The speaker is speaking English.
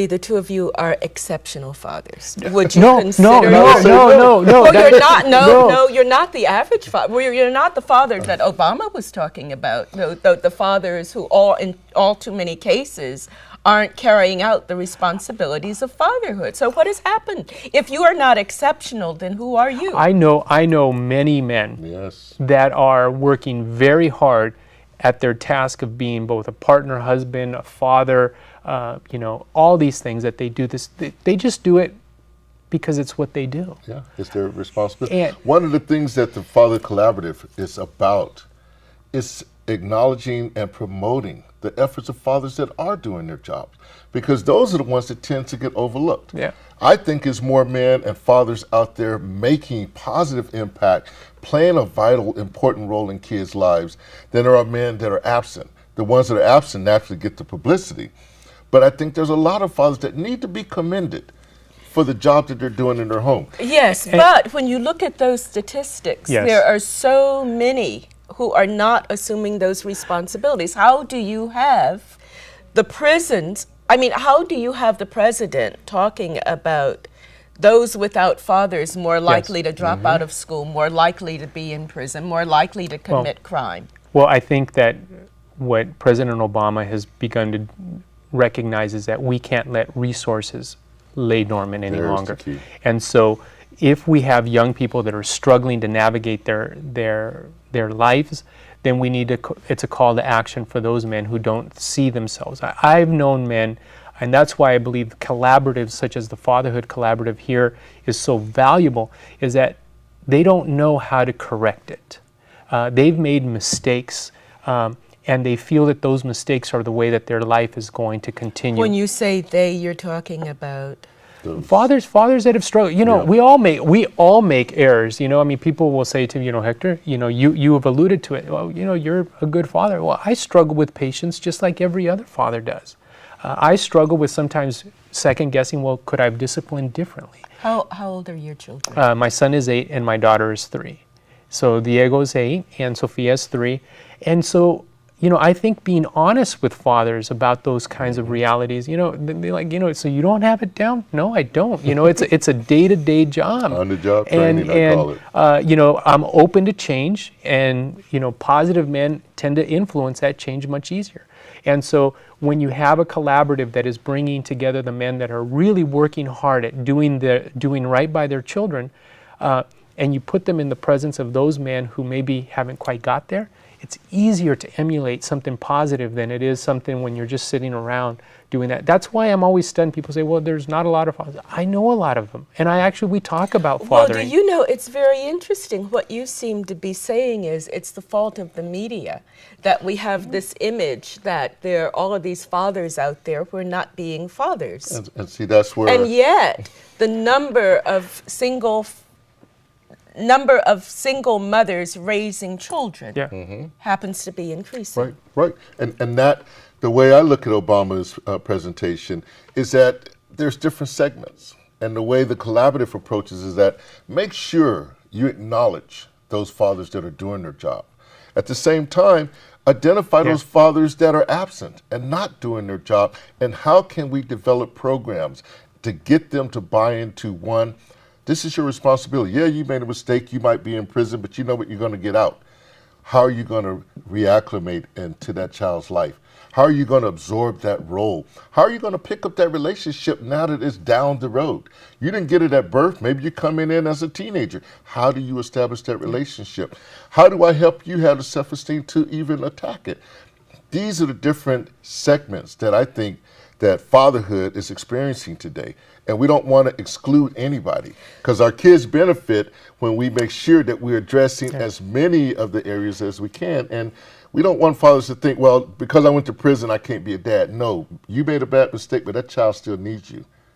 The two of you are exceptional fathers. Would you No, consider? no, Well, you're not. no. No, you're not the average father. Well, you're not the father that Obama was talking about. The fathers who, in all too many cases, aren't carrying out the responsibilities of fatherhood. So what has happened? If you are not exceptional, then who are you? I know many men that are working very hard at their task of being both a partner, husband, a father, all these things that they do. They just do it because it's what they do. Yeah, it's their responsibility. And one of the things that the Father Collaborative is about is acknowledging and promoting the efforts of fathers that are doing their jobs, because those are the ones that tend to get overlooked. Yeah. I think there's more men and fathers out there making positive impact, playing a vital, important role in kids' lives than there are men that are absent. The ones that are absent naturally get the publicity. But I think there's a lot of fathers that need to be commended for the job that they're doing in their home. Yes, but when you look at those statistics, there are so many who are not assuming those responsibilities. How do you have the prisons, how do you have the president talking about those without fathers more likely to drop out of school, more likely to be in prison, more likely to commit crime? Well, I think that what President Obama has begun to recognize is that we can't let resources lay dormant any longer. And so if we have young people that are struggling to navigate their lives, then we need to, it's a call to action for those men who don't see themselves. I've known men, and that's why I believe collaboratives such as the Fatherhood Collaborative here is so valuable, is that they don't know how to correct it. They've made mistakes, and they feel that those mistakes are the way that their life is going to continue. When you say they, you're talking about? Fathers that have struggled. We all make errors. People will say to me, Hector, you have alluded to it. Well, you're a good father. Well, I struggle with patience just like every other father does. I struggle with sometimes second guessing, well, could I have disciplined differently? How old are your children? My son is 8 and my daughter is 3. So Diego is 8 and Sofia is 3. And so, I think being honest with fathers about those kinds of realities, they're like, so you don't have it down? No, I don't. It's a day-to-day job. On-the-job training, I call it. I'm open to change, and, positive men tend to influence that change much easier. And so when you have a collaborative that is bringing together the men that are really working hard at doing right by their children, and you put them in the presence of those men who maybe haven't quite got there, it's easier to emulate something positive than it is something when you're just sitting around doing that. That's why I'm always stunned. People say, well, there's not a lot of fathers. I know a lot of them. And we talk about fathering. Well, it's very interesting. What you seem to be saying is it's the fault of the media that we have this image that there are all of these fathers out there who are not being fathers. And see, that's where... And yet, the number of single mothers raising children happens to be increasing. Right. And that, the way I look at Obama's presentation is that there's different segments. And the way the collaborative approaches is that make sure you acknowledge those fathers that are doing their job. At the same time, identify those fathers that are absent and not doing their job. And how can we develop programs to get them to buy into one, this is your responsibility. Yeah, you made a mistake. You might be in prison, but you know what? You're going to get out. How are you going to reacclimate into that child's life? How are you going to absorb that role? How are you going to pick up that relationship now that it's down the road? You didn't get it at birth. Maybe you're coming in as a teenager. How do you establish that relationship? How do I help you have the self-esteem to even attack it? These are the different segments that I think that fatherhood is experiencing today. And we don't want to exclude anybody, because our kids benefit when we make sure that we're addressing as many of the areas as we can. And we don't want fathers to think, well, because I went to prison, I can't be a dad. No, you made a bad mistake, but that child still needs you.